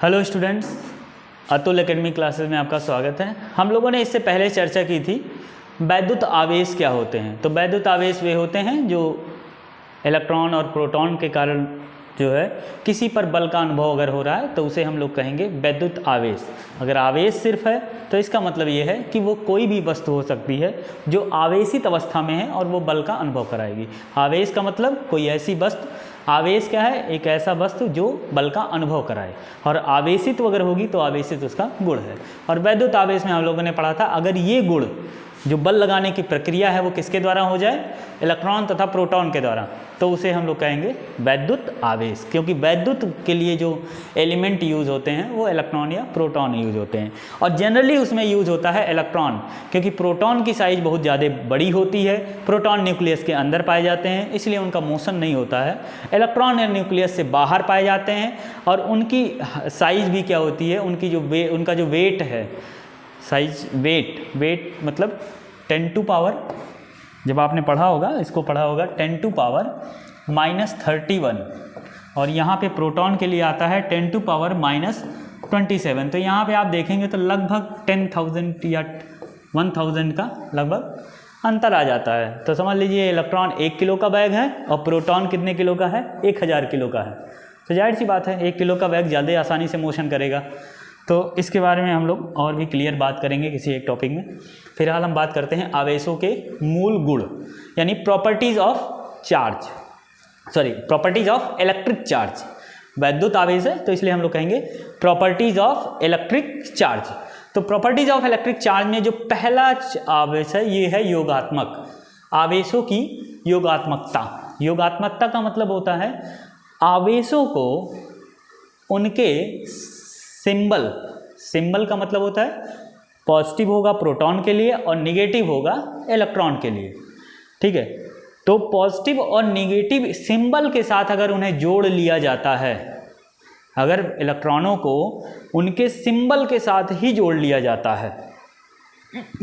Hello students, Atul academy classes में आपका स्वागत है। हम लोगों ने इससे पहले चर्चा की थी वैद्युत आवेश क्या होते हैं। तो वैद्युत आवेश वे होते हैं जो इलेक्ट्रॉन और प्रोटॉन के कारण जो है किसी पर बल का अनुभव अगर हो रहा है तो उसे हम लोग कहेंगे वैद्युत आवेश। अगर आवेश सिर्फ है तो इसका मतलब ये है कि वो कोई भी वस्तु हो सकती है जो आवेशित अवस्था में है और वो बल का अनुभव कराएगी। आवेश का मतलब कोई ऐसी वस्तु, आवेश क्या है? एक ऐसा वस्तु जो बल का अनुभव कराए, और आवेशित अगर होगी तो आवेशित उसका गुण है। और वैद्युत आवेश में हम लोगों ने पढ़ा था अगर ये गुण जो बल लगाने की प्रक्रिया है वो किसके द्वारा हो जाए? इलेक्ट्रॉन तथा प्रोटॉन के द्वारा, तो उसे हम लोग कहेंगे वैद्युत आवेश। क्योंकि वैद्युत के लिए जो एलिमेंट यूज़ होते हैं वो इलेक्ट्रॉन या प्रोटॉन यूज़ होते हैं, और जनरली उसमें यूज़ होता है इलेक्ट्रॉन, क्योंकि प्रोटॉन की साइज़ बहुत ज़्यादा बड़ी होती है। प्रोटॉन न्यूक्लियस के अंदर पाए जाते हैं, इसलिए उनका मोशन नहीं होता है। इलेक्ट्रॉन या न्यूक्लियस से बाहर पाए जाते हैं, और उनकी साइज़ भी क्या होती है? उनकी जो उनका जो वेट है, साइज वेट मतलब 10 टू पावर, जब आपने पढ़ा होगा इसको पढ़ा होगा 10 टू पावर -31, और यहाँ पे प्रोटॉन के लिए आता है 10 टू पावर -27। तो यहाँ पे आप देखेंगे तो लगभग 10,000 या 1000 का लगभग अंतर आ जाता है। तो समझ लीजिए इलेक्ट्रॉन 1 किलो का बैग है और प्रोटॉन कितने किलो का है? 1000 किलो का है। तो जाहिर सी बात है 1 किलो का बैग ज़्यादा आसानी से मोशन करेगा। तो इसके बारे में हम लोग और भी क्लियर बात करेंगे किसी एक टॉपिक में। फिलहाल हम बात करते हैं आवेशों के मूल गुण, यानी properties of charge, properties of electric charge. वैद्युत आवेश है तो इसलिए हम लोग कहेंगे प्रॉपर्टीज ऑफ इलेक्ट्रिक चार्ज। तो प्रॉपर्टीज ऑफ इलेक्ट्रिक चार्ज में जो पहला आवेश है ये है योगात्मक। आवेशों की योगात्मकता। योगात्मकता का मतलब होता है आवेशों को उनके सिंबल का मतलब होता है पॉजिटिव होगा प्रोटॉन के लिए और निगेटिव होगा इलेक्ट्रॉन के लिए। ठीक है, तो पॉजिटिव और निगेटिव सिंबल के साथ अगर उन्हें जोड़ लिया जाता है, अगर इलेक्ट्रॉनों को उनके सिंबल के साथ ही जोड़ लिया जाता है,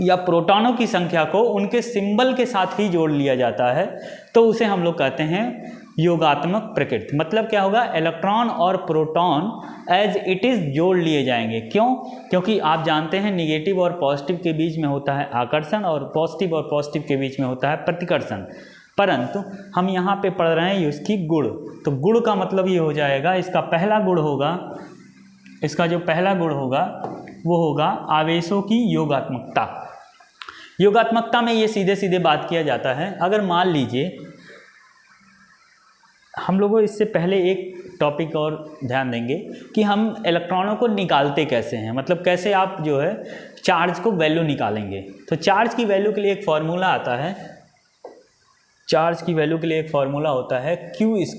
या प्रोटॉनों की संख्या को उनके सिंबल के साथ ही जोड़ लिया जाता है, तो उसे हम लोग कहते हैं योगात्मक प्रकृति। मतलब क्या होगा? इलेक्ट्रॉन और प्रोटॉन एज इट इज़ जोड़ लिए जाएंगे। क्यों? क्योंकि आप जानते हैं निगेटिव और पॉजिटिव के बीच में होता है आकर्षण, और पॉजिटिव के बीच में होता है प्रतिकर्षण। परंतु हम यहाँ पे पढ़ रहे हैं इसकी गुण। तो गुण का मतलब ये हो जाएगा, इसका पहला गुण होगा, इसका जो पहला गुण होगा वो होगा आवेशों की योगात्मकता। योगात्मकता में ये सीधे सीधे बात किया जाता है। अगर मान लीजिए हम लोगों इससे पहले एक टॉपिक और ध्यान देंगे कि हम इलेक्ट्रॉनों को निकालते कैसे हैं, मतलब कैसे आप जो है चार्ज को वैल्यू निकालेंगे। तो चार्ज की वैल्यू के लिए एक फॉर्मूला आता है, चार्ज की वैल्यू के लिए एक फॉर्मूला होता है Q ±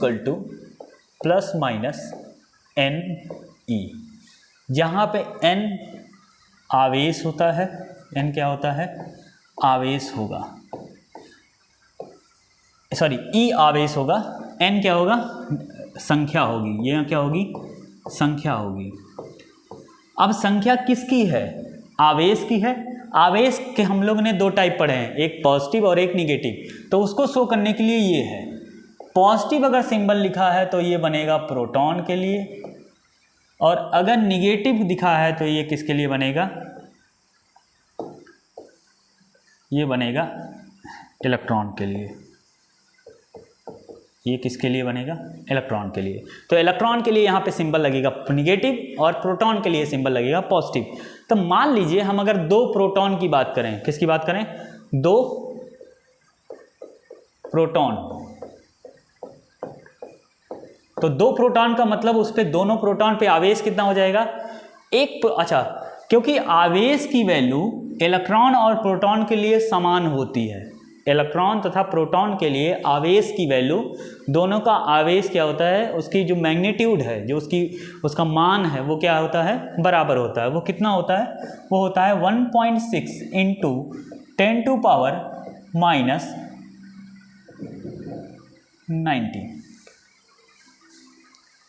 NE, जहाँ पे N आवेश होता है, N क्या होता है? आवेश होगा, E आवेश होगा, N क्या होगा? संख्या होगी। ये क्या होगी? संख्या होगी। अब संख्या किसकी है? आवेश की है। आवेश के हम लोग ने 2 टाइप पढ़े हैं, एक पॉजिटिव और एक निगेटिव। तो उसको शो करने के लिए ये है, पॉजिटिव अगर सिंबल लिखा है तो ये बनेगा प्रोटॉन के लिए, और अगर निगेटिव दिखा है तो ये किसके लिए बनेगा? ये बनेगा इलेक्ट्रॉन के लिए। ये किसके लिए बनेगा? इलेक्ट्रॉन के लिए। तो इलेक्ट्रॉन के लिए यहाँ पे सिंबल लगेगा निगेटिव, और प्रोटॉन के लिए सिंबल लगेगा पॉजिटिव। तो मान लीजिए हम अगर 2 प्रोटॉन की बात करें, किसकी बात करें? 2 प्रोटॉन। तो 2 प्रोटॉन का मतलब उस पे दोनों प्रोटॉन पे आवेश कितना हो जाएगा? अच्छा, क्योंकि आवेश की वैल्यू इलेक्ट्रॉन और प्रोटॉन के लिए समान होती है। इलेक्ट्रॉन तथा प्रोटॉन के लिए आवेश की वैल्यू, दोनों का आवेश क्या होता है? उसकी जो मैग्नीट्यूड है, जो उसका मान है, वो क्या होता है? बराबर होता है। वो कितना होता है? वो होता है 1.6 × 10 टू पावर -19।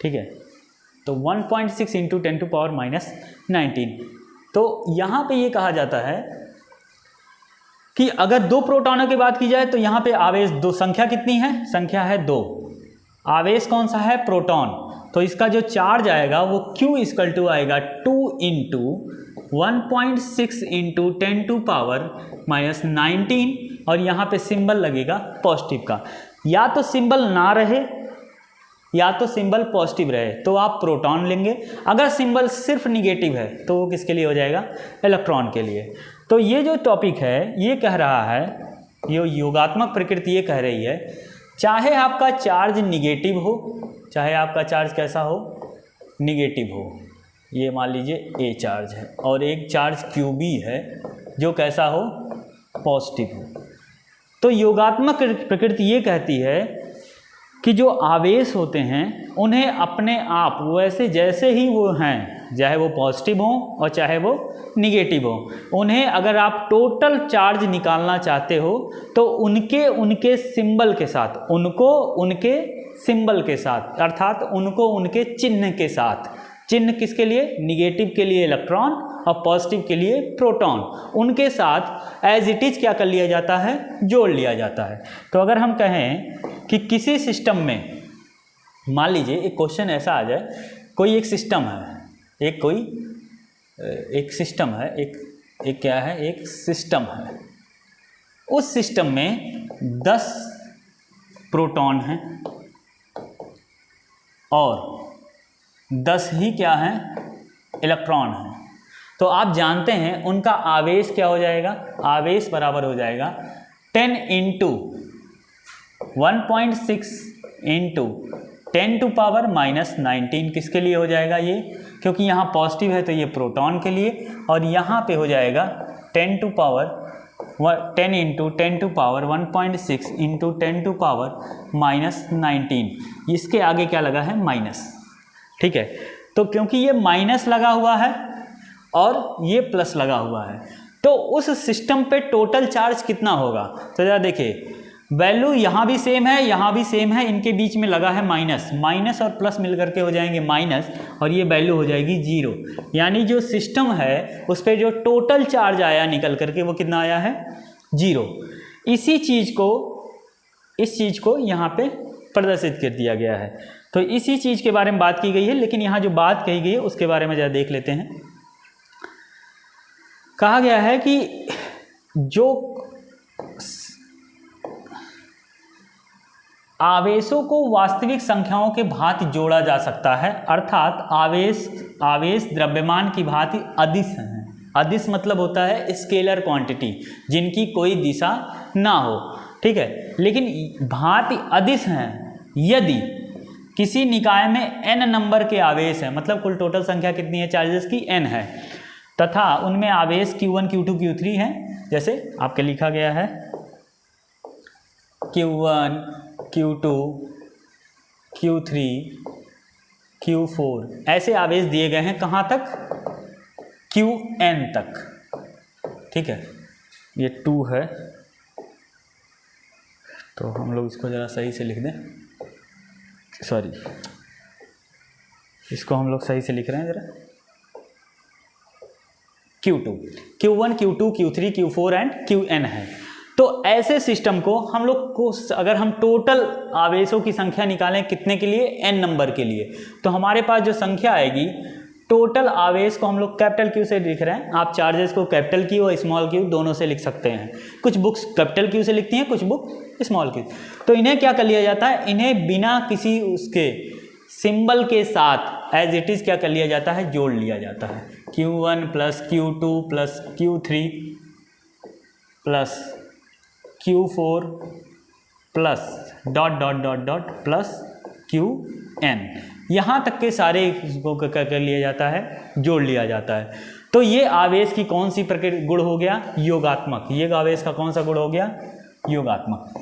ठीक है, तो 1.6 × 10 टू पावर -19। तो यहाँ पे ये कहा जाता है कि अगर 2 प्रोटॉनों की बात की जाए तो यहाँ पे आवेश 2, संख्या कितनी है? संख्या है 2। आवेश कौन सा है? प्रोटॉन। तो इसका जो चार्ज आएगा वो Q इक्वल टू आएगा 2 into 1.6 into 10 to power minus 19 और यहाँ पे सिंबल लगेगा पॉजिटिव का। या तो सिंबल ना रहे या तो सिंबल पॉजिटिव रहे तो आप प्रोटॉन लेंगे, अगर सिंबल सिर्फ निगेटिव है तो वो किसके लिए हो जाएगा, इलेक्ट्रॉन के लिए। तो ये जो टॉपिक है ये कह रहा है, ये योगात्मक प्रकृति ये कह रही है, चाहे आपका चार्ज निगेटिव हो, चाहे आपका चार्ज कैसा हो, निगेटिव हो, ये मान लीजिए A चार्ज है और एक चार्ज QB है जो कैसा हो, पॉजिटिव हो, तो योगात्मक प्रकृति ये कहती है कि जो आवेश होते हैं उन्हें अपने आप वैसे जैसे ही वो हैं, चाहे वो पॉजिटिव हो और चाहे वो निगेटिव हो, उन्हें अगर आप टोटल चार्ज निकालना चाहते हो तो उनके सिंबल के साथ, उनको उनके सिंबल के साथ, अर्थात उनको उनके चिन्ह के साथ, चिन्ह किसके लिए, निगेटिव के लिए इलेक्ट्रॉन और पॉजिटिव के लिए प्रोटॉन, उनके साथ एज इट इज क्या कर लिया जाता है, जोड़ लिया जाता है। तो अगर हम कहें कि किसी सिस्टम में, मान लीजिए एक क्वेश्चन ऐसा आ जाए, कोई एक सिस्टम है, एक सिस्टम है, एक क्या है, एक सिस्टम है, उस सिस्टम में 10 प्रोटॉन हैं और 10 ही क्या हैं, इलेक्ट्रॉन हैं। तो आप जानते हैं उनका आवेश क्या हो जाएगा, आवेश बराबर हो जाएगा 10 into 1.6 into 10 to power minus 19 किसके लिए हो जाएगा ये, क्योंकि यहाँ पॉजिटिव है तो ये प्रोटॉन के लिए, और यहाँ पे हो जाएगा 10 to power 10 into 10 to power 1.6 into 10 to power minus 19, इसके आगे क्या लगा है, माइनस। ठीक है, तो क्योंकि ये माइनस लगा हुआ है और ये प्लस लगा हुआ है तो उस सिस्टम पे टोटल चार्ज कितना होगा, तो जरा देखिए वैल्यू यहाँ भी सेम है, यहाँ भी सेम है, इनके बीच में लगा है माइनस, माइनस और प्लस मिल करके हो जाएंगे माइनस और ये वैल्यू हो जाएगी 0, यानी जो सिस्टम है उस पर जो टोटल चार्ज आया निकल करके वो कितना आया है, 0। इसी चीज़ को यहाँ पे प्रदर्शित कर दिया गया है। तो इसी चीज़ के बारे में बात की गई है, लेकिन यहाँ जो बात कही गई है उसके बारे में ज़रा देख लेते हैं। कहा गया है कि जो आवेशों को वास्तविक संख्याओं के भांति जोड़ा जा सकता है, अर्थात आवेश द्रव्यमान की भांति अदिश हैं। अदिश मतलब होता है स्केलर क्वांटिटी, जिनकी कोई दिशा ना हो, ठीक है, लेकिन भांति अदिश हैं यदि किसी निकाय में n नंबर के आवेश हैं, मतलब कुल टोटल संख्या कितनी है चार्जेस की, n है, तथा उनमें आवेश Q1, Q2, Q3 हैं। जैसे आपके लिखा गया है Q1, Q2, Q3, Q4, ऐसे आवेश दिए गए हैं कहाँ तक, Qn तक। ठीक है, ये 2 है तो हम लोग इसको ज़रा सही से लिख दें, सॉरी इसको हम लोग सही से लिख रहे हैं ज़रा, Q2, Q1, Q2, Q3, Q4 and Qn है। तो ऐसे सिस्टम को हम लोग को अगर हम टोटल आवेशों की संख्या निकालें कितने के लिए, n नंबर के लिए, तो हमारे पास जो संख्या आएगी, टोटल आवेश को हम लोग कैपिटल Q से लिख रहे हैं, आप चार्जेस को कैपिटल Q और स्मॉल q दोनों से लिख सकते हैं। कुछ बुक्स कैपिटल Q से लिखती हैं, कुछ बुक स्मॉल q। तो इन्हें क्या कर लिया जाता है, इन्हें बिना किसी उसके सिंबल के साथ एज इट इज़ क्या कर लिया जाता है, जोड़ लिया जाता है। Q1 plus Q2 plus Q3 plus Q4 plus dot dot dot dot plus Qn, यहाँ तक के सारे इसको कर लिया जाता है, जोड़ लिया जाता है। तो ये आवेश की कौन सी प्रकृति गुण हो गया, योगात्मक। ये आवेश का कौन सा गुण हो गया, योगात्मक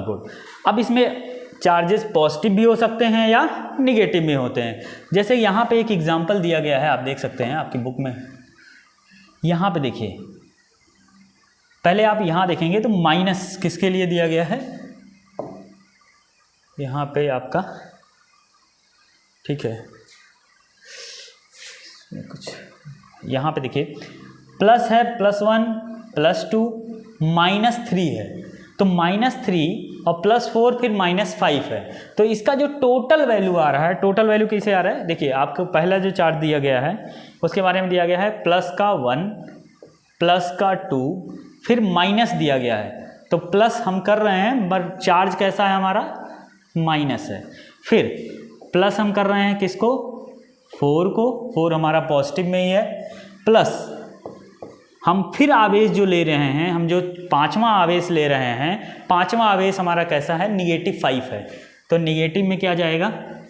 गुण। अब इसमें चार्जेस पॉजिटिव भी हो सकते हैं या निगेटिव भी होते हैं। जैसे यहाँ पे एक एग्जांपल दिया गया है, आप देख सकते हैं आपकी बुक में, यहाँ पे देखिए, पहले आप यहाँ देखेंगे तो माइनस किसके लिए दिया गया है, यहाँ पे आपका, ठीक है, कुछ यहाँ पे देखिए प्लस है, +1, +2, -3 है। तो -3 और +4 फिर -5 है। तो इसका जो टोटल वैल्यू आ रहा है, टोटल वैल्यू कैसे आ रहा है, देखिए आपको पहला जो चार्ट दिया गया है उसके बारे में दिया गया है +1 +2 फिर माइनस दिया गया है। तो प्लस हम कर रहे हैं पर चार्ज कैसा है हमारा, माइनस है। फिर प्लस हम कर रहे हैं किसको, 4 को, 4 हमारा पॉजिटिव में ही है। प्लस हम फिर आवेश जो ले रहे हैं, हम जो पांचवा आवेश ले रहे हैं, पांचवा आवेश हमारा कैसा है, -5 है। तो नेगेटिव में क्या जाएगा,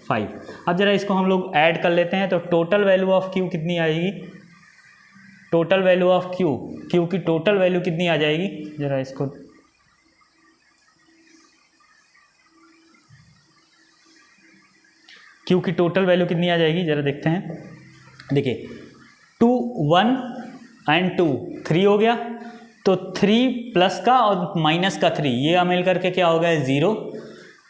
5। अब जरा इसको हम लोग ऐड कर लेते हैं। तो टोटल वैल्यू ऑफ Q कितनी आएगी, टोटल वैल्यू ऑफ Q की टोटल वैल्यू कितनी आ जाएगी, जरा इसको Q की टोटल वैल्यू कितनी आ जाएगी जरा देखते हैं। देखिए 2 1 एंड 2 3 हो गया, तो 3 प्लस का और माइनस का 3 ये मिल करके क्या हो गया 0।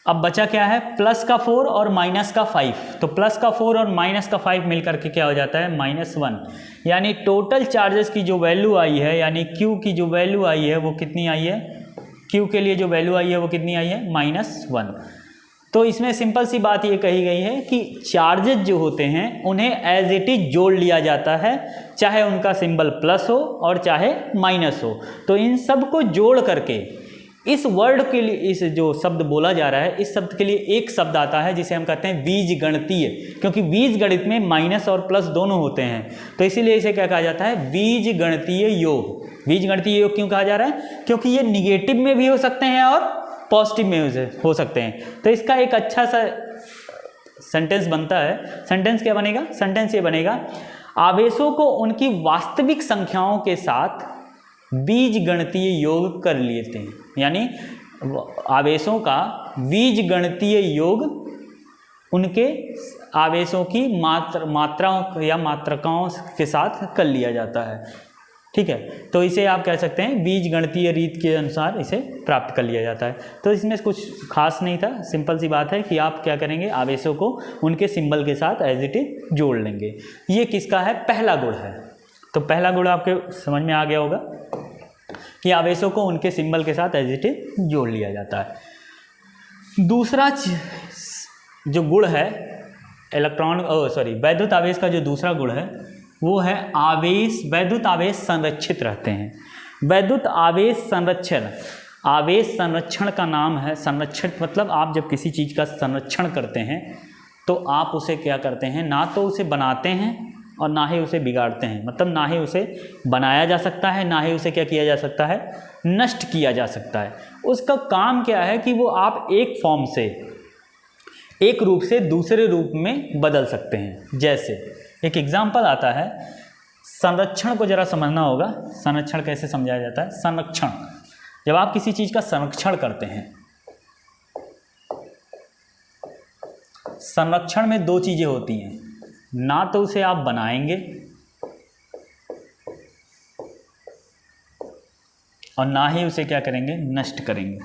अब बचा क्या है, प्लस का 4 और माइनस का 5। तो प्लस का 4 और माइनस का 5 मिल करके क्या हो जाता है -1। यानी टोटल चार्जेस की जो वैल्यू आई है, यानी Q की जो वैल्यू आई है वो कितनी आई है, Q के लिए जो वैल्यू आई है वो कितनी आई है, -1। तो इसमें सिंपल सी बात ये कही गई है कि चार्जेस जो होते हैं उन्हें एज इट इज जोड़ लिया जाता है, चाहे उनका सिंबल प्लस हो और चाहे माइनस हो। तो इन सब को जोड़ करके इस वर्ड के लिए, इस जो शब्द बोला जा रहा है, इस शब्द के लिए एक शब्द आता है जिसे हम कहते हैं बीजगणितीय, क्योंकि बीजगणित में माइनस और प्लस दोनों होते हैं। तो इसीलिए इसे क्या कहा जाता है, बीजगणितीय योग। बीजगणितीय योग क्यों कहा जा रहा है, क्योंकि ये निगेटिव में भी हो सकते हैं और पॉजिटिव में हो सकते हैं। तो इसका एक अच्छा सा सेंटेंस बनता है। सेंटेंस क्या बनेगा, सेंटेंस ये बनेगा, आवेशों को उनकी वास्तविक संख्याओं के साथ बीजगणितीय योग कर लेते हैं। यानी आवेशों का बीजगणितीय योग उनके आवेशों की मात्राओं या मात्रकाओं के साथ कर लिया जाता है। ठीक है, तो इसे आप कह सकते हैं बीजगणितीय रीत के अनुसार इसे प्राप्त कर लिया जाता है। तो इसमें कुछ खास नहीं था, सिंपल सी बात है कि आप क्या करेंगे, आवेशों को उनके सिंबल के साथ एज इट इज जोड़ लेंगे। ये किसका है, पहला गुण है। तो पहला गुण आपके समझ में आ गया होगा कि आवेशों को उनके सिंबल के साथ एज इट इज जोड़ लिया जाता है। दूसरा जो गुण है वैद्युत आवेश का जो दूसरा गुण है वो है आवेश, वैद्युत आवेश संरक्षित रहते हैं। वैद्युत आवेश संरक्षण, आवेश संरक्षण का नाम है। संरक्षण मतलब आप जब किसी चीज़ का संरक्षण करते हैं तो आप उसे क्या करते हैं, ना तो उसे बनाते हैं और ना ही उसे बिगाड़ते हैं। मतलब ना ही उसे बनाया जा सकता है, ना ही उसे क्या किया जा सकता है, नष्ट किया जा सकता है। उसका काम क्या है कि वो आप एक फॉर्म से, एक रूप से दूसरे रूप में बदल सकते हैं। जैसे एक एग्जाम्पल आता है, संरक्षण को जरा समझना होगा। संरक्षण कैसे समझाया जाता है, संरक्षण, जब आप किसी चीज़ का संरक्षण करते हैं, संरक्षण में दो चीज़ें होती हैं, ना तो उसे आप बनाएंगे और ना ही उसे क्या करेंगे, नष्ट करेंगे।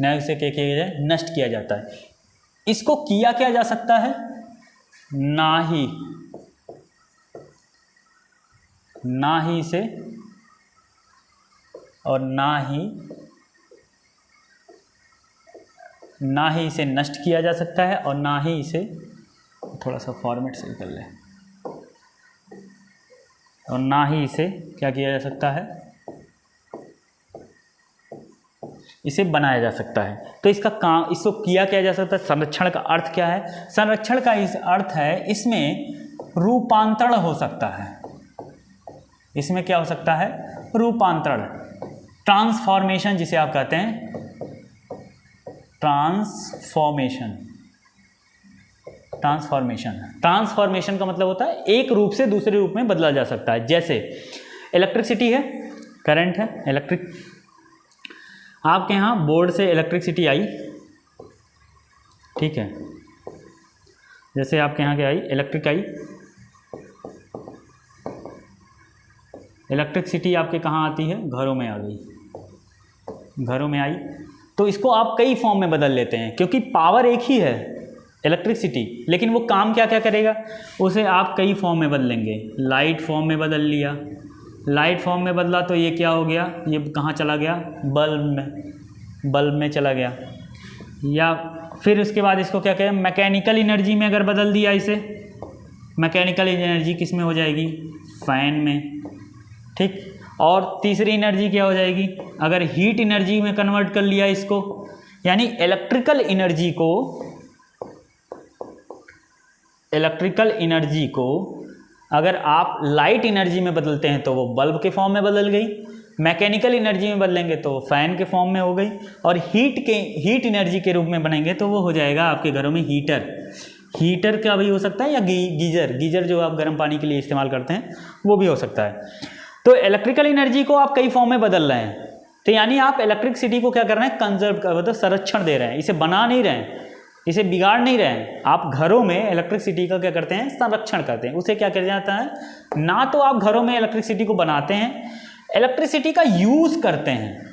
ना उसे क्या किया जाए, नष्ट किया जाता है। इसको किया क्या जा सकता है, ना ही इसे और ना ही इसे नष्ट किया जा सकता है और ना ही इसे, थोड़ा सा फॉर्मेट सही कर ले, और ना ही इसे क्या किया जा सकता है, इसे बनाया जा सकता है। तो इसका काम, इसको किया क्या जा सकता है। संरक्षण का अर्थ क्या है, संरक्षण का इस अर्थ है इसमें रूपांतरण हो सकता है। इसमें क्या हो सकता है, रूपांतरण, ट्रांसफॉर्मेशन जिसे आप कहते हैं, ट्रांसफॉर्मेशन का मतलब होता है एक रूप से दूसरे रूप में बदला जा सकता है। जैसे इलेक्ट्रिसिटी है, करंट है, इलेक्ट्रिक, आपके यहाँ बोर्ड से इलेक्ट्रिसिटी आई, ठीक है, जैसे आपके यहाँ क्या आई, इलेक्ट्रिक आई, इलेक्ट्रिसिटी आपके कहाँ आती है, घरों में आ गई, घरों में आई। तो इसको आप कई फॉर्म में बदल लेते हैं, क्योंकि पावर एक ही है इलेक्ट्रिसिटी, लेकिन वो काम क्या क्या करेगा, उसे आप कई फॉर्म में बदलेंगे। लाइट फॉर्म में बदल लिया, लाइट फॉर्म में बदला तो ये क्या हो गया, ये कहाँ चला गया, बल्ब में चला गया। या फिर उसके बाद इसको क्या कहें, मैकेनिकल एनर्जी में अगर बदल दिया इसे, मैकेनिकल एनर्जी किस में हो जाएगी, फैन में, ठीक। और तीसरी एनर्जी क्या हो जाएगी, अगर हीट एनर्जी में कन्वर्ट कर लिया इसको, यानी इलेक्ट्रिकल एनर्जी को अगर आप लाइट एनर्जी में बदलते हैं तो वो बल्ब के फॉर्म में बदल गई, मैकेनिकल एनर्जी में बदलेंगे तो फैन के फॉर्म में हो गई, और हीट एनर्जी के रूप में बनेंगे तो वो हो जाएगा आपके घरों में हीटर का भी हो सकता है, या गीजर जो आप गर्म पानी के लिए इस्तेमाल करते हैं वो भी हो सकता है। तो इलेक्ट्रिकल एनर्जी को आप कई फॉर्म में बदल रहे हैं, तो यानी आप इलेक्ट्रिसिटी को क्या कर रहे हैं, कंजर्व कर, मतलब संरक्षण दे रहे हैं, इसे बना नहीं रहे हैं, इसे बिगाड़ नहीं रहे हैं। आप घरों में इलेक्ट्रिसिटी का क्या करते हैं, संरक्षण करते हैं। उसे क्या किया जाता है, ना तो आप घरों में इलेक्ट्रिसिटी को बनाते हैं, इलेक्ट्रिसिटी का यूज़ करते हैं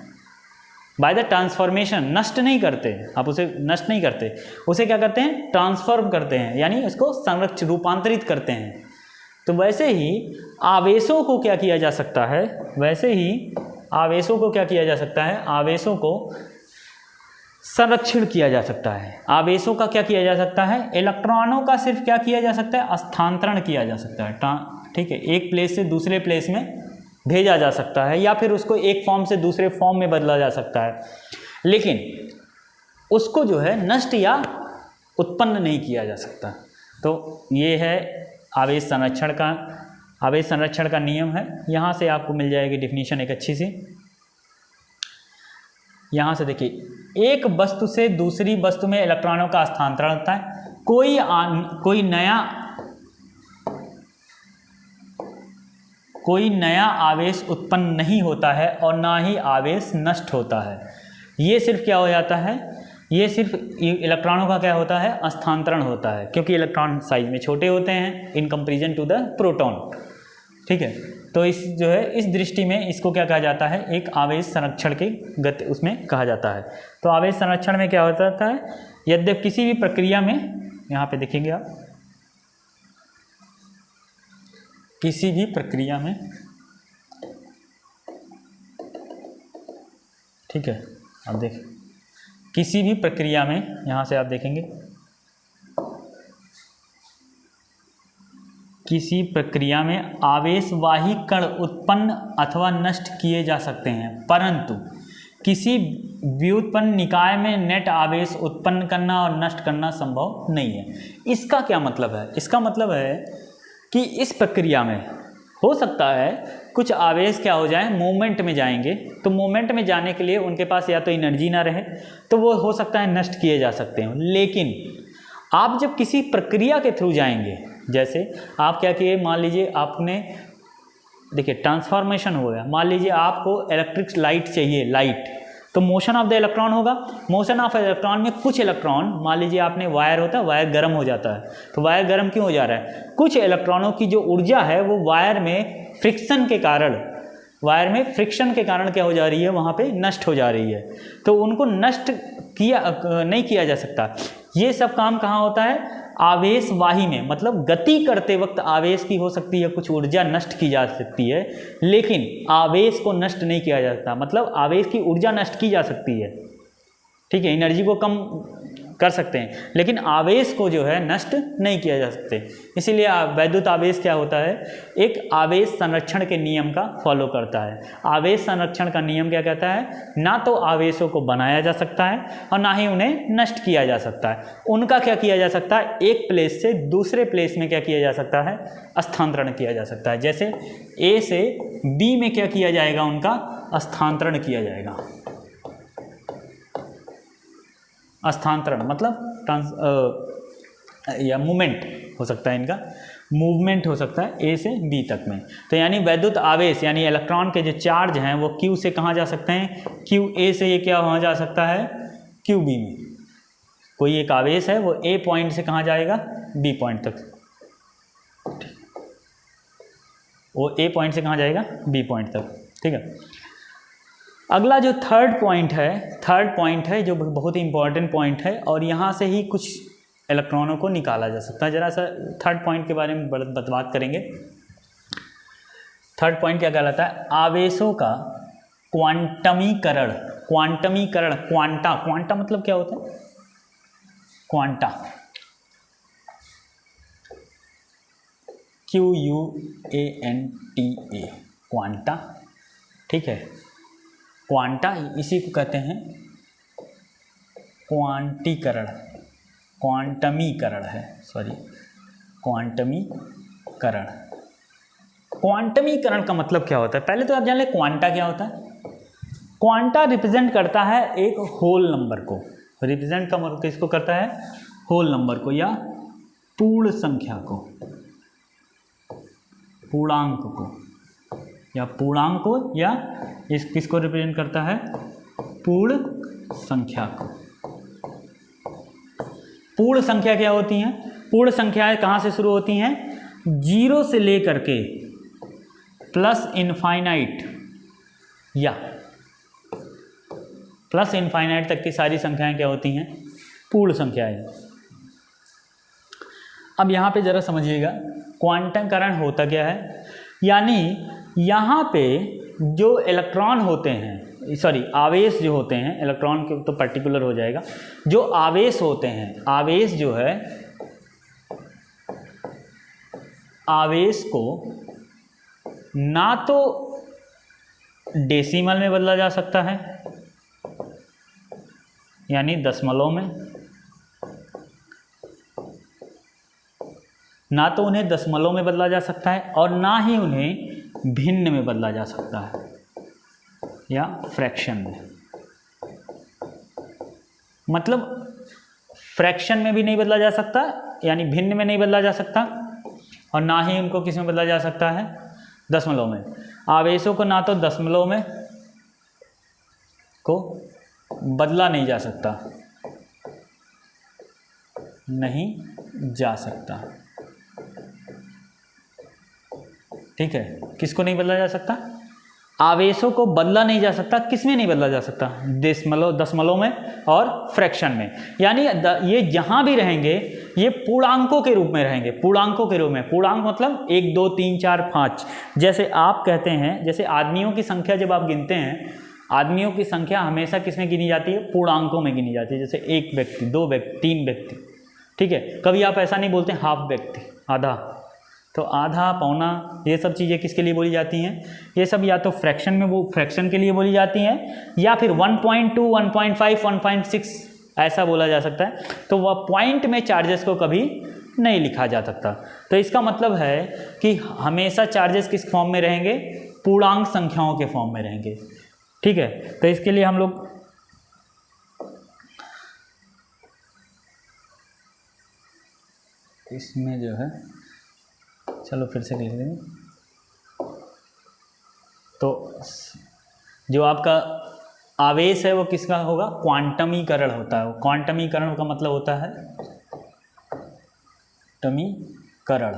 बाय द ट्रांसफॉर्मेशन, नष्ट नहीं करते, आप उसे नष्ट नहीं करते, उसे क्या करते हैं, ट्रांसफॉर्म करते हैं, यानी उसको संरक्षित रूपांतरित करते हैं। तो वैसे ही आवेशों को क्या किया जा सकता है, आवेशों को संरक्षण किया जा सकता है। आवेशों का क्या किया जा सकता है, इलेक्ट्रॉनों का सिर्फ क्या किया जा सकता है, स्थानांतरण किया जा सकता है, ठीक है, एक प्लेस से दूसरे प्लेस में भेजा जा सकता है, या फिर उसको एक फॉर्म से दूसरे फॉर्म में बदला जा सकता है, लेकिन उसको जो है नष्ट या उत्पन्न नहीं किया जा सकता। तो ये है आवेश संरक्षण का नियम है। यहाँ से आपको मिल जाएगी डिफिनीशन एक अच्छी सी। यहाँ से देखिए, एक वस्तु से दूसरी वस्तु में इलेक्ट्रॉनों का स्थानांतरण होता है, कोई नया आवेश उत्पन्न नहीं होता है और ना ही आवेश नष्ट होता है। ये सिर्फ क्या हो जाता है, ये सिर्फ इलेक्ट्रॉनों का क्या होता है, स्थानांतरण होता है, क्योंकि इलेक्ट्रॉन साइज में छोटे होते हैं in comparison to the proton, ठीक है। तो इस दृष्टि में इसको क्या कहा जाता है, एक आवेश संरक्षण की गति उसमें कहा जाता है। तो आवेश संरक्षण में क्या होता है, यद्यपि किसी भी प्रक्रिया में, यहाँ पे देखेंगे आप, किसी भी प्रक्रिया में, ठीक है, आप देखें, किसी भी प्रक्रिया में, यहाँ से आप देखेंगे, किसी प्रक्रिया में आवेशवाही कण उत्पन्न अथवा नष्ट किए जा सकते हैं, परंतु किसी व्युत्पन्न निकाय में नेट आवेश उत्पन्न करना और नष्ट करना संभव नहीं है। इसका क्या मतलब है, इसका मतलब है कि इस प्रक्रिया में हो सकता है कुछ आवेश क्या हो जाए, मूवमेंट में जाएंगे, तो मूवमेंट में जाने के लिए उनके पास या तो एनर्जी ना रहे, तो वो हो सकता है नष्ट किए जा सकते हैं। लेकिन आप जब किसी प्रक्रिया के थ्रू जाएंगे, जैसे आप क्या किए, मान लीजिए आपने, देखिए ट्रांसफॉर्मेशन हो गया, मान लीजिए आपको इलेक्ट्रिक लाइट चाहिए, लाइट, तो मोशन ऑफ द इलेक्ट्रॉन होगा, मोशन ऑफ इलेक्ट्रॉन में कुछ इलेक्ट्रॉन, मान लीजिए आपने वायर होता है, वायर गर्म हो जाता है, तो वायर गर्म क्यों हो जा रहा है, कुछ इलेक्ट्रॉनों की जो ऊर्जा है वो वायर में फ्रिक्शन के कारण क्या हो जा रही है, वहाँ पे नष्ट हो जा रही है, तो उनको नष्ट नहीं किया जा सकता। ये सब काम कहाँ होता है, आवेशवाही में, मतलब गति करते वक्त आवेश की हो सकती है कुछ ऊर्जा नष्ट की जा सकती है, लेकिन आवेश को नष्ट नहीं किया जा सकता, मतलब आवेश की ऊर्जा नष्ट की जा सकती है, ठीक है, एनर्जी को कम कर सकते हैं, लेकिन आवेश को जो है नष्ट नहीं किया जा सकते। इसीलिए वैद्युत आवेश क्या होता है, एक आवेश संरक्षण के नियम का फॉलो करता है। आवेश संरक्षण का नियम क्या कहता है, ना तो आवेशों को बनाया जा सकता है और ना ही उन्हें नष्ट किया जा सकता है। उनका क्या किया जा सकता है, एक प्लेस से दूसरे प्लेस में क्या किया जा सकता है, स्थानांतरण किया जा सकता है। जैसे ए से बी में क्या किया जाएगा, उनका स्थानांतरण किया जाएगा। स्थानांतरण मतलब या मूवमेंट हो सकता है, इनका मूवमेंट हो सकता है ए से बी तक में। तो यानी वैद्युत आवेश यानी इलेक्ट्रॉन के जो चार्ज हैं वो क्यू से कहाँ जा सकते हैं, क्यू ए से ये क्या वहाँ जा सकता है, क्यू बी में। कोई एक आवेश है वो ए पॉइंट से कहाँ जाएगा, बी पॉइंट तक, वो ए पॉइंट से कहाँ जाएगा, बी पॉइंट तक, ठीक है। अगला जो थर्ड पॉइंट है जो बहुत ही इंपॉर्टेंट पॉइंट है, और यहाँ से ही कुछ इलेक्ट्रॉनों को निकाला जा सकता है। जरा सा थर्ड पॉइंट के बारे में बात करेंगे। थर्ड पॉइंट क्या कहलाता है? आवेशों का क्वांटमीकरण। क्वांटमीकरण, क्वांटा, क्वांटा मतलब क्या होता है? क्वांटा, QUANTA, क्वांटा, ठीक है। क्वांटा इसी को कहते हैं क्वांटीकरण, क्वांटमीकरण है, सॉरी, क्वांटमीकरण। क्वांटमीकरण का मतलब क्या होता है? पहले तो आप जान लें क्वांटा क्या होता है। क्वांटा रिप्रेजेंट करता है एक होल नंबर को, रिप्रेजेंट किसको करता है? होल नंबर को या पूर्ण संख्या को, पूर्णांक को, या पूर्णांक को, या इस किसको रिप्रेजेंट करता है? पूर्ण संख्या को। पूर्ण संख्या क्या होती हैं? पूर्ण संख्याएं कहाँ से शुरू होती हैं? 0 से लेकर के प्लस इनफाइनाइट या प्लस इनफाइनाइट तक की सारी संख्याएं क्या होती हैं? पूर्ण संख्याएं। अब यहाँ पे ज़रा समझिएगा क्वांटमकरण होता क्या है। यानी यहाँ पे जो इलेक्ट्रॉन होते हैं, सॉरी आवेश जो होते हैं, इलेक्ट्रॉन के तो पर्टिकुलर हो जाएगा, जो आवेश होते हैं, आवेश जो है, आवेश को ना तो डेसिमल में बदला जा सकता है, यानी दशमलव में, ना तो उन्हें दशमलव में बदला जा सकता है, और ना ही उन्हें भिन्न में बदला जा सकता है या फ्रैक्शन में। मतलब फ्रैक्शन में भी नहीं बदला जा सकता, यानी भिन्न में नहीं बदला जा सकता, और ना ही उनको किस में बदला जा सकता है? दशमलव में। आवेशों को ना तो दशमलव में को बदला नहीं जा सकता, नहीं जा सकता, ठीक है। किसको नहीं बदला जा सकता? आवेशों को बदला नहीं जा सकता। किस में नहीं बदला जा सकता? दशमलव में और फ्रैक्शन में। यानी ये जहां भी रहेंगे ये पूर्णांकों के रूप में रहेंगे, पूर्णांकों के रूप में। पूर्णांक मतलब 1 2 3 4 5। जैसे आप कहते हैं, जैसे आदमियों की संख्या जब आप गिनते हैं, आदमियों की संख्या हमेशा किस में गिनी जाती है? पूर्णांकों में गिनी जाती है। जैसे 1 व्यक्ति, 2 व्यक्ति, 3 व्यक्ति, ठीक है। कभी आप ऐसा नहीं बोलते हाफ व्यक्ति, आधा। तो आधा, पौना, ये सब चीज़ें किसके लिए बोली जाती हैं? ये सब या तो फ्रैक्शन में, वो फ्रैक्शन के लिए बोली जाती हैं, या फिर 1.2 1.5 1.6 ऐसा बोला जा सकता है। तो वह पॉइंट में चार्जेस को कभी नहीं लिखा जा सकता। तो इसका मतलब है कि हमेशा चार्जेस किस फॉर्म में रहेंगे? पूर्णांक संख्याओं के फॉर्म में रहेंगे, ठीक है। तो इसके लिए हम लोग इसमें जो है, चलो फिर से लिख देंगे। तो जो आपका आवेश है वो किसका होगा? क्वांटमीकरण होता है। क्वांटमीकरण का मतलब होता है क्वांटमीकरण।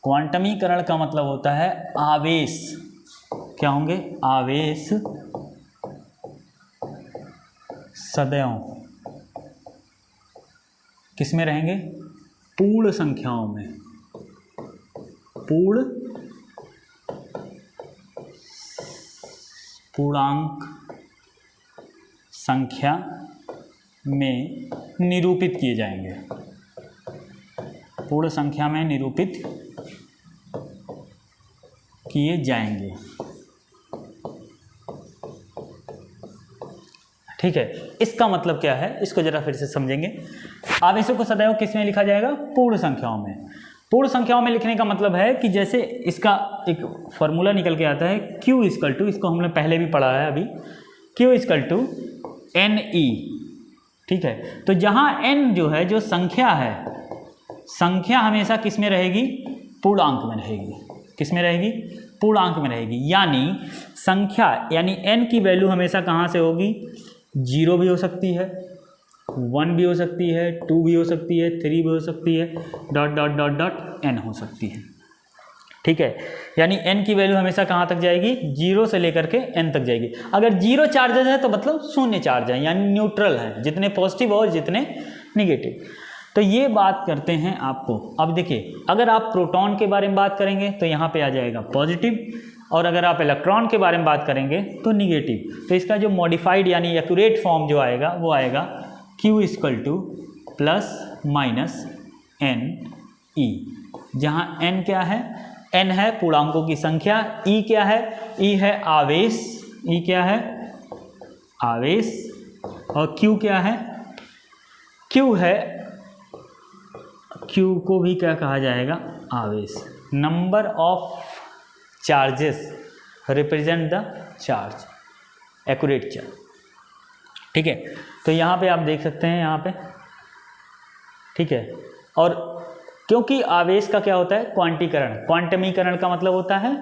क्वांटमीकरण का मतलब होता है आवेश क्या होंगे? आवेश सदैव किस में रहेंगे? पूर्ण संख्याओं में, पूर्णांक संख्या में निरूपित किए जाएंगे, पूर्ण संख्या में निरूपित किए जाएंगे, ठीक है। इसका मतलब क्या है, इसको जरा फिर से समझेंगे। आवेशों को सदैव किस में लिखा जाएगा? पूर्ण संख्याओं में। पूर्ण संख्याओं में लिखने का मतलब है कि जैसे इसका एक फॉर्मूला निकल के आता है Q इक्वल टू, इसको हमने पहले भी पढ़ा है अभी, Q इक्वल टू NE, ठीक है। तो जहाँ N जो है, जो संख्या है, संख्या हमेशा किस में रहेगी? पूर्णांक में रहेगी। किस में रहेगी? पूर्णांक में रहेगी। यानी संख्या, यानी N की वैल्यू हमेशा कहाँ से होगी? 0 भी हो सकती है, 1 भी हो सकती है, 2 भी हो सकती है, 3 भी हो सकती है, dot dot dot dot n हो सकती है, ठीक है। यानी n की वैल्यू हमेशा कहाँ तक जाएगी? 0 से लेकर के n तक जाएगी। अगर 0 चार्जेस है तो मतलब शून्य चार्ज है, यानी न्यूट्रल है, जितने पॉजिटिव और जितने निगेटिव। तो ये बात करते हैं आपको। अब देखिए, अगर आप प्रोटॉन के बारे में बात करेंगे तो यहाँ पे आ जाएगा पॉजिटिव, और अगर आप इलेक्ट्रॉन के बारे में बात करेंगे तो निगेटिव। तो इसका जो मॉडिफाइड यानी एक्यूरेट फॉर्म जो आएगा वो आएगा Q equal to plus minus n e, जहाँ n क्या है, n है पूर्णांकों की संख्या, e क्या है, e है आवेश, e क्या है आवेश, और q क्या है, q है, q को भी क्या कहा जाएगा, आवेश। Number of charges represent the charge, accurate charge, ठीक है। तो यहाँ पे आप देख सकते हैं यहाँ पे, ठीक है। और क्योंकि आवेश का क्या होता है, क्वांटीकरण, क्वांटमीकरण का मतलब होता है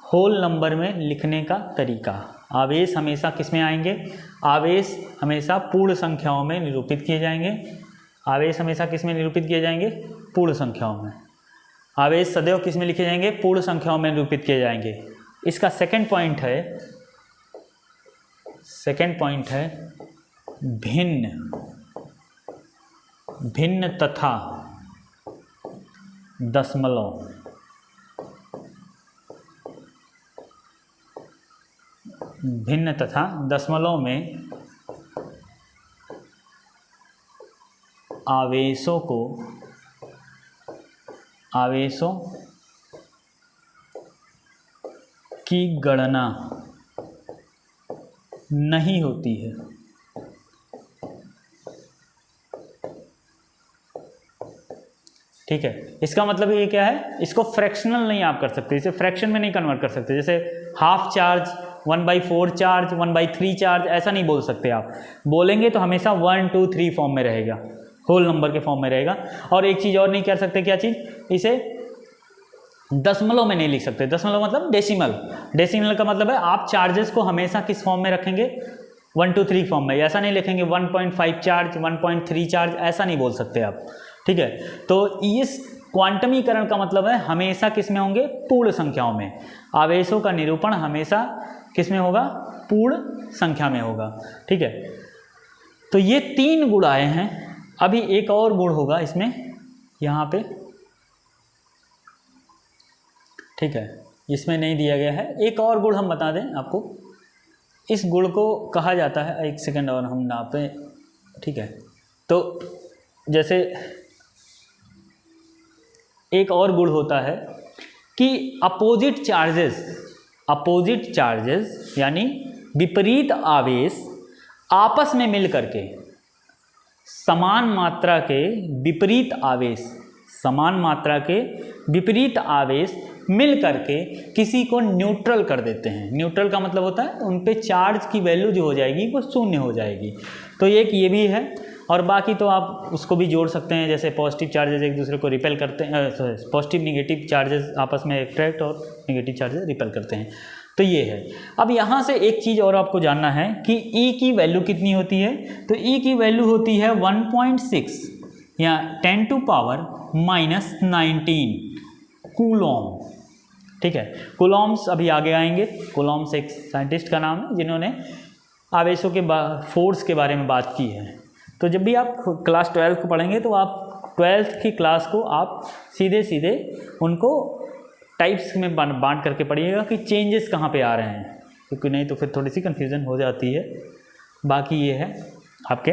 होल नंबर में लिखने का तरीका। आवेश हमेशा किस में आएंगे, आवेश हमेशा पूर्ण संख्याओं में निरूपित किए जाएंगे, आवेश हमेशा किस में निरूपित किए जाएंगे, पूर्ण संख्याओं में। आवेश सदैव किस में लिखे जाएंगे, पूर्ण संख्याओं में निरूपित किए जाएंगे। इसका सेकंड पॉइंट है भिन्न तथा दशमलव, भिन्न तथा दशमलव में आवेशों की गणना नहीं होती है। ठीक है, इसका मतलब ये क्या है, इसको फ्रैक्शनल नहीं आप कर सकते, इसे फ्रैक्शन में नहीं कन्वर्ट कर सकते। जैसे हाफ चार्ज, 1/4 चार्ज, 1/3 चार्ज, ऐसा नहीं बोल सकते आप। बोलेंगे तो हमेशा 1, 2, 3 फॉर्म में रहेगा, होल नंबर के फॉर्म में रहेगा। और एक चीज़ और नहीं कर सकते, क्या चीज़, इसे दशमलव में नहीं लिख सकते। दशमलव मतलब डेसिमल, डेसिमल का मतलब है आप चार्जेस को हमेशा किस फॉर्म में रखेंगे, 1, 2, 3 फॉर्म में। ऐसा नहीं लिखेंगे 1.5 चार्ज, 1.3 चार्ज, ऐसा नहीं बोल सकते आप, ठीक है। तो इस क्वांटमीकरण का मतलब है हमेशा किस में होंगे, पूर्ण संख्याओं में। आवेशों का निरूपण हमेशा किस में होगा, पूर्ण संख्या में होगा, ठीक है। तो ये 3 गुण आए हैं। अभी एक और गुण होगा इसमें यहाँ पे, ठीक है, इसमें नहीं दिया गया है। एक और गुण हम बता दें आपको, इस गुण को कहा जाता है, एक सेकंड और हम नापे, ठीक है। तो जैसे एक और गुण होता है कि अपोजिट चार्जेस यानी विपरीत आवेश आपस में मिल करके समान मात्रा के विपरीत आवेश मिल करके किसी को न्यूट्रल कर देते हैं। न्यूट्रल का मतलब होता है उन पे चार्ज की वैल्यू जो हो जाएगी वो शून्य हो जाएगी। तो एक ये भी है, और बाकी तो आप उसको भी जोड़ सकते हैं, जैसे पॉजिटिव चार्जेस एक दूसरे को रिपेल करते हैं, पॉजिटिव निगेटिव चार्जेस आपस में अट्रैक्ट और निगेटिव चार्जेस रिपेल करते हैं। तो ये है। अब यहाँ से एक चीज़ और आपको जानना है कि E की वैल्यू कितनी होती है। तो E की वैल्यू होती है 1.6 या 10⁻⁻19 कूलॉम, ठीक है। कूलॉम्स अभी आगे आएंगे। कूलॉम्स एक साइंटिस्ट का नाम है जिन्होंने आवेशों के फोर्स के बारे में बात की है। तो जब भी आप क्लास 12 को पढ़ेंगे तो आप 12th की क्लास को आप सीधे उनको टाइप्स में बांट करके पढ़िएगा कि चेंजेस कहाँ पे आ रहे हैं, क्योंकि नहीं तो फिर थोड़ी सी कन्फ्यूज़न हो जाती है। बाकी ये है आपके।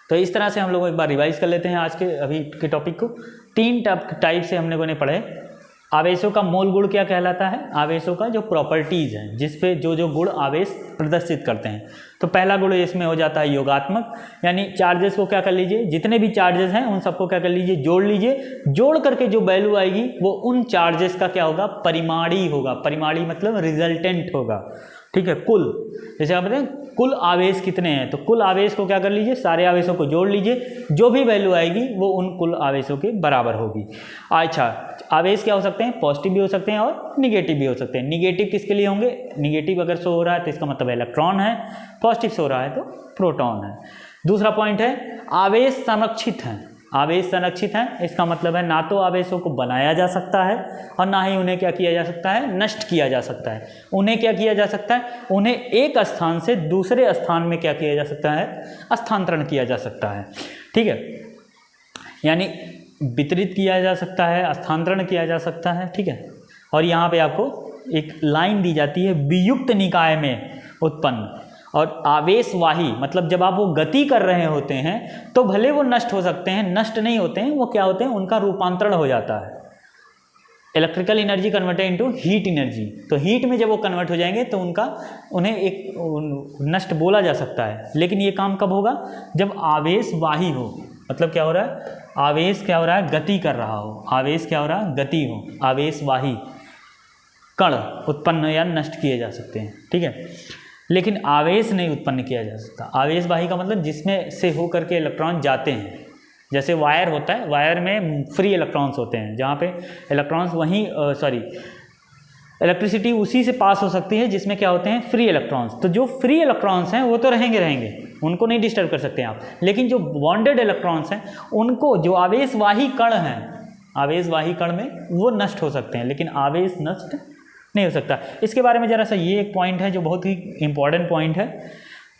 तो इस तरह से हम लोग एक बार रिवाइज कर लेते हैं आज के अभी के टॉपिक को। 3 टाइप से हम लोगों ने पढ़े। आवेशों का मूल गुण क्या कहलाता है, आवेशों का जो प्रॉपर्टीज़ हैं जिस पे जो गुण आवेश प्रदर्शित करते हैं। तो पहला गुण इसमें हो जाता है योगात्मक, यानी चार्जेस को क्या कर लीजिए, जितने भी चार्जेस हैं उन सबको क्या कर लीजिए, जोड़ लीजिए। जोड़ करके जो वैल्यू आएगी वो उन चार्जेस का क्या होगा, परिमाणी होगा। परिमाणी मतलब रिजल्टेंट होगा, ठीक है। कुल, जैसे आप बताएं कुल आवेश कितने हैं, तो कुल आवेश को क्या कर लीजिए, सारे आवेशों को जोड़ लीजिए, जो भी वैल्यू आएगी वो उन कुल आवेशों के बराबर होगी। अच्छा, आवेश क्या हो सकते हैं, पॉजिटिव भी हो सकते हैं और निगेटिव भी हो सकते हैं। निगेटिव किसके लिए होंगे, निगेटिव अगर शो हो रहा है तो इसका मतलब इलेक्ट्रॉन है, पॉजिटिव शो हो रहा है तो प्रोटॉन है। दूसरा पॉइंट है आवेश संरक्षित हैं। आवेश संरक्षित हैं इसका मतलब है ना तो आवेशों को बनाया जा सकता है और ना ही उन्हें क्या किया जा सकता है, नष्ट किया जा सकता है। उन्हें क्या किया जा सकता है, उन्हें एक स्थान से दूसरे स्थान में क्या किया जा सकता है, स्थानांतरण किया जा सकता है, ठीक है। यानी वितरित किया जा सकता है, स्थानांतरण किया जा सकता है, ठीक है। और यहाँ पे आपको एक लाइन दी जाती है वियुक्त निकाय में उत्पन्न, और आवेशवाही मतलब जब आप वो गति कर रहे होते हैं तो भले वो नष्ट हो सकते हैं, नष्ट नहीं होते हैं, वो क्या होते हैं, उनका रूपांतरण हो जाता है। Electrical energy converted into heat energy, तो हीट में जब वो कन्वर्ट हो जाएंगे तो उन्हें एक नष्ट बोला जा सकता है। लेकिन ये काम कब होगा, जब आवेशवाही हो, मतलब क्या हो रहा है, आवेश क्या हो रहा है, गति कर रहा हो, आवेश क्या हो रहा है, गति हो, आवेशवाही कण उत्पन्न या नष्ट किए जा सकते हैं, ठीक है। लेकिन आवेश नहीं उत्पन्न किया जा सकता। आवेशवाही का मतलब जिसमें से होकर के इलेक्ट्रॉन जाते हैं, जैसे वायर होता है, वायर में फ्री इलेक्ट्रॉन्स होते हैं, जहाँ पे इलेक्ट्रॉन्स वहीं इलेक्ट्रिसिटी उसी से पास हो सकती है जिसमें क्या होते हैं, फ्री इलेक्ट्रॉन्स। तो जो फ्री इलेक्ट्रॉन्स हैं वो तो रहेंगे, उनको नहीं डिस्टर्ब कर सकते हैं आप, लेकिन जो बॉन्डेड इलेक्ट्रॉन्स हैं उनको, जो आवेशवाही कण हैं, आवेशवाही कण में वो नष्ट हो सकते हैं, लेकिन आवेश नष्ट नहीं हो सकता। इसके बारे में ज़रा सा ये एक पॉइंट है जो बहुत ही इंपॉर्टेंट पॉइंट है,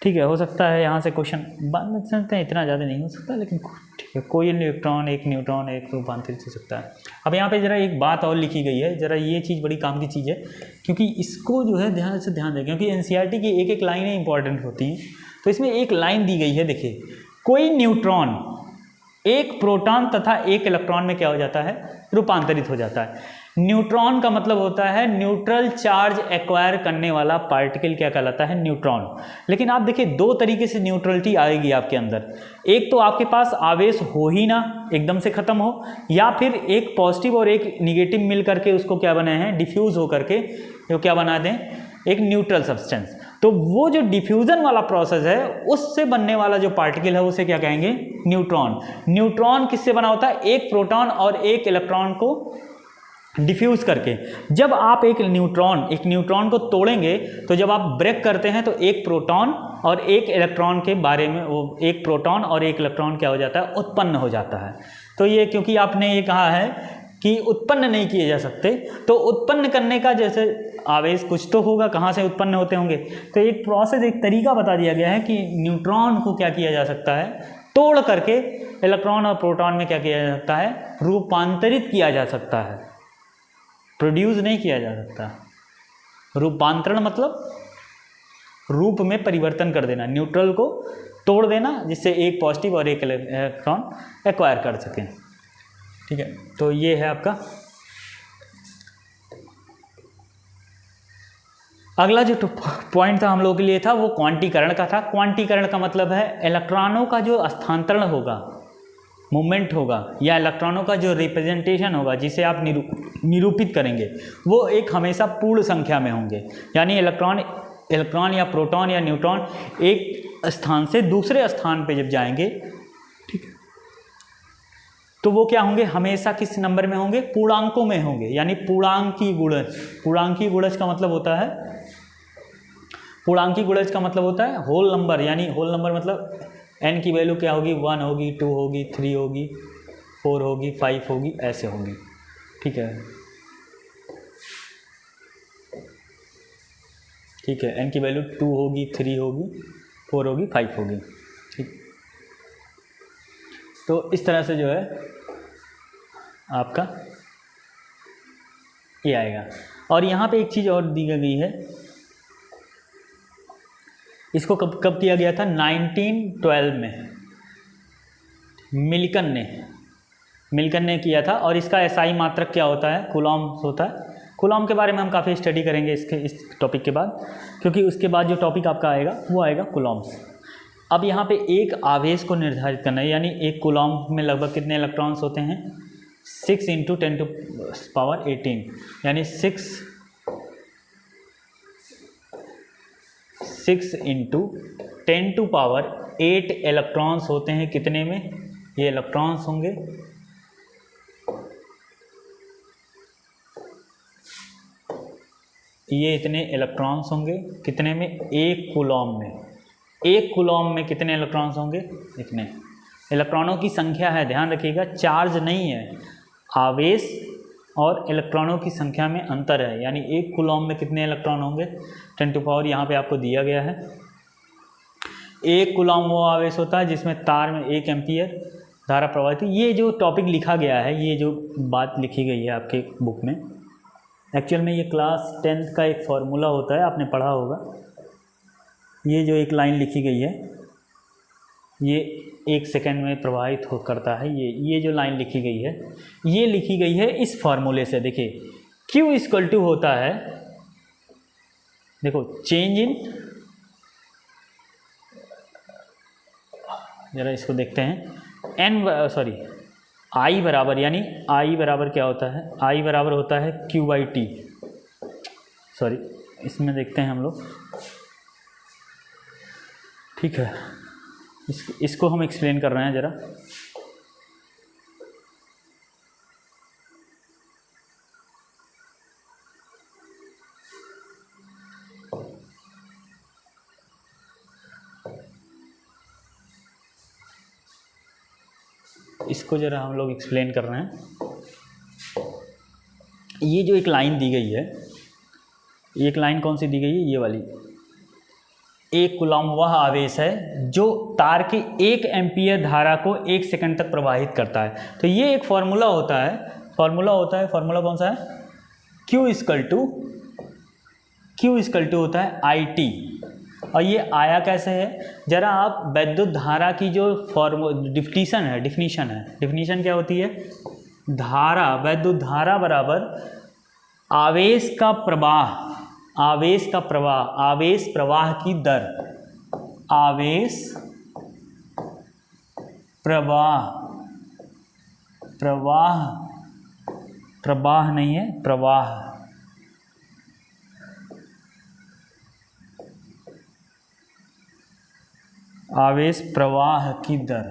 ठीक है। हो सकता है यहाँ से क्वेश्चन बाद में सकते हैं, इतना ज़्यादा नहीं हो सकता, लेकिन ठीक है, कोई इलेक्ट्रॉन एक न्यूट्रॉन एक रूपांतरित हो सकता है। अब यहाँ पे ज़रा एक बात और लिखी गई है, ज़रा ये चीज़ बड़ी काम की चीज़ है, क्योंकि इसको जो है ध्यान से ध्यान दें, क्योंकि एनसीईआरटी की एक एक लाइनें इंपॉर्टेंट होती हैं। तो इसमें एक लाइन दी गई है, देखिए, कोई न्यूट्रॉन एक प्रोटॉन तथा एक इलेक्ट्रॉन में क्या हो जाता है, रूपांतरित हो जाता है। न्यूट्रॉन का मतलब होता है न्यूट्रल चार्ज एक्वायर करने वाला पार्टिकल, क्या कहलाता है, न्यूट्रॉन। लेकिन आप देखिए दो तरीके से न्यूट्रलिटी आएगी आपके अंदर, एक तो आपके पास आवेश हो ही ना, एकदम से खत्म हो, या फिर एक पॉजिटिव और एक निगेटिव मिल करके उसको क्या बनाए हैं, डिफ्यूज हो करके जो क्या बना दें, एक न्यूट्रल सब्सटेंस। तो वो जो डिफ्यूजन वाला प्रोसेस है उससे बनने वाला जो पार्टिकल है उसे क्या कहेंगे, न्यूट्रॉन। न्यूट्रॉन किससे बना होता है, एक प्रोटॉन और एक इलेक्ट्रॉन को डिफ्यूज करके। जब आप एक न्यूट्रॉन को तोड़ेंगे तो जब आप ब्रेक करते हैं तो एक प्रोटॉन और एक इलेक्ट्रॉन के बारे में, वो एक प्रोटॉन और एक इलेक्ट्रॉन क्या हो जाता है, उत्पन्न हो जाता है। तो ये क्योंकि आपने ये कहा है कि उत्पन्न नहीं किए जा सकते, तो उत्पन्न करने का जैसे आवेश कुछ तो होगा, कहाँ से उत्पन्न होते होंगे, तो एक प्रोसेस, एक तरीका बता दिया गया है कि न्यूट्रॉन को क्या किया जा सकता है, तोड़ करके इलेक्ट्रॉन और प्रोटॉन में क्या किया जा सकता है, रूपांतरित किया जा सकता है, प्रोड्यूस नहीं किया जा सकता। रूपांतरण मतलब रूप में परिवर्तन कर देना, न्यूट्रल को तोड़ देना जिससे एक पॉजिटिव और एक इलेक्ट्रॉन एक्वायर कर सकें, ठीक है। तो ये है आपका अगला जो पॉइंट था हम लोगों के लिए था वो क्वांटीकरण का था। क्वांटीकरण का मतलब है इलेक्ट्रॉनों का जो स्थानांतरण होगा, मूवमेंट होगा, या इलेक्ट्रॉनों का जो रिप्रेजेंटेशन होगा जिसे आप निरूपित करेंगे, वो एक हमेशा पूर्ण संख्या में होंगे। यानी इलेक्ट्रॉन या प्रोटॉन या न्यूट्रॉन एक स्थान से दूसरे स्थान पे जब जाएंगे, ठीक है, तो वो क्या होंगे, हमेशा किस नंबर में होंगे, पूर्णांकों में होंगे, यानी पूर्णांकी गुणज। पूर्णांकी गुणज का मतलब होता है, पूर्णांकी गुणज का मतलब होता है होल नंबर, यानी होल नंबर मतलब n की वैल्यू क्या होगी, 1 होगी, 2 होगी, 3 होगी, 4 होगी, 5 होगी, ऐसे होगी, ठीक है, ठीक है। n की वैल्यू 2 होगी, 3 होगी, 4 होगी, 5 होगी, ठीक। तो इस तरह से जो है आपका ये आएगा। और यहाँ पे एक चीज़ और दी गई है, इसको कब किया गया था, 1912 में मिल्कन ने किया था। और इसका एसआई मात्रक क्या होता है, कूलॉम्ब होता है। कूलॉम्ब के बारे में हम काफ़ी स्टडी करेंगे इस टॉपिक के बाद, क्योंकि उसके बाद जो टॉपिक आपका आएगा वो आएगा कूलॉम्ब्स। अब यहाँ पे एक आवेश को निर्धारित करना है, यानी एक कूलॉम्ब में लगभग कितने इलेक्ट्रॉन्स होते हैं, 6 × 10⁻18, यानी 6 × 10⁸ इलेक्ट्रॉन्स होते हैं कितने में, ये इलेक्ट्रॉन्स होंगे ये इतने इलेक्ट्रॉन्स होंगे कितने में, एक कूलॉम्ब में। एक कूलॉम्ब में कितने इलेक्ट्रॉन्स होंगे, इतने। इलेक्ट्रॉनों की संख्या है, ध्यान रखिएगा, चार्ज नहीं है, आवेश और इलेक्ट्रॉनों की संख्या में अंतर है। यानी एक कूलॉम्ब में कितने इलेक्ट्रॉन होंगे, 10⁻, यहाँ पे आपको दिया गया है। एक कूलॉम्ब वो आवेश होता है जिसमें तार में 1 एम्पीयर धारा प्रवाहित। ये जो टॉपिक लिखा गया है, ये जो बात लिखी गई है आपके बुक में, एक्चुअल में ये क्लास 10th का एक फॉर्मूला होता है, आपने पढ़ा होगा। ये जो एक लाइन लिखी गई है ये 1 सेकेंड में प्रवाहित हो करता है। ये जो लाइन लिखी गई है ये लिखी गई है इस फॉर्मूले से। देखिए Q इक्वल टू होता है, देखो चेंज इन, जरा इसको देखते हैं, I बराबर, यानी I बराबर क्या होता है, I बराबर होता है Q/T। इसमें देखते हैं हम लोग, ठीक है। इसको हम एक्सप्लेन कर रहे हैं ज़रा। इसको ज़रा हम लोग एक्सप्लेन कर रहे हैं। ये जो एक लाइन दी गई है, एक लाइन कौन सी दी गई है, ये वाली। 1 कूलम वह आवेश है जो तार की 1 एम्पीयर धारा को 1 सेकंड तक प्रवाहित करता है। तो ये एक फार्मूला होता है, फार्मूला कौन सा है, Q इक्वल टू होता है IT। और ये आया कैसे है, जरा आप वैद्युत धारा की जो डिफिनीशन क्या होती है, धारा, वैद्युत धारा बराबर आवेश प्रवाह की दर, प्रवाह नहीं है, प्रवाह, आवेश प्रवाह की दर।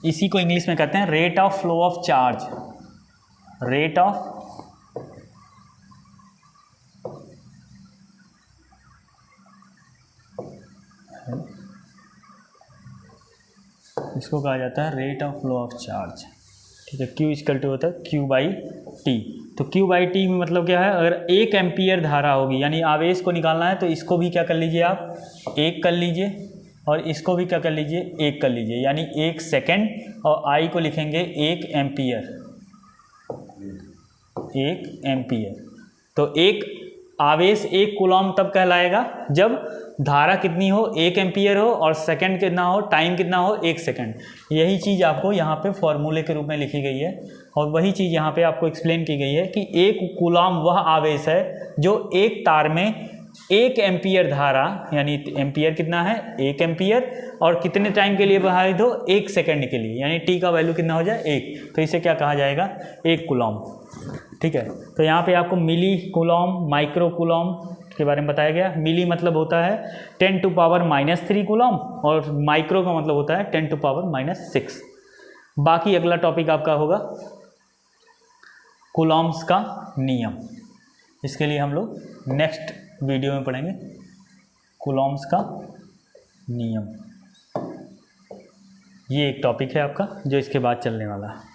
इसी को इंग्लिश में कहते हैं rate of flow of charge, rate of इसको कहा जाता है rate of flow of charge, ठीक है। Q इक्वल टू होता है Q/T। तो Q/T में मतलब क्या है, अगर 1 एम्पीयर धारा होगी, यानी आवेश को निकालना है, तो इसको भी क्या कर लीजिए आप, 1 कर लीजिए, और इसको भी क्या कर लीजिए, 1 कर लीजिए, यानी 1 सेकेंड, और I को लिखेंगे 1 एम्पीयर। तो एक आवेश 1 कूलम तब कहलाएगा जब धारा कितनी हो, 1 एम्पीयर हो, और सेकंड कितना हो, टाइम कितना हो, 1 सेकंड। यही चीज़ आपको यहाँ पे फॉर्मूले के रूप में लिखी गई है, और वही चीज़ यहाँ पे आपको एक्सप्लेन की गई है कि 1 कूलम वह आवेश है जो एक तार में 1 एम्पीयर धारा, यानी एम्पीयर कितना है, 1 एम्पीयर, और कितने टाइम के लिए प्रवाहित हो, 1 सेकंड के लिए, यानी T का वैल्यू कितना हो जाए, 1। तो इसे क्या कहा जाएगा, 1 कूलम, ठीक है। तो यहाँ पे आपको मिली कूलम, माइक्रो कूलम के बारे में बताया गया। मिली मतलब होता है 10⁻³ कूलम, और माइक्रो का मतलब होता है 10⁻�6। बाकी अगला टॉपिक आपका होगा कूलम्स का नियम। इसके लिए हम लोग नेक्स्ट वीडियो में पढ़ेंगे कूलम्स का नियम। ये एक टॉपिक है आपका जो इसके बाद चलने वाला है।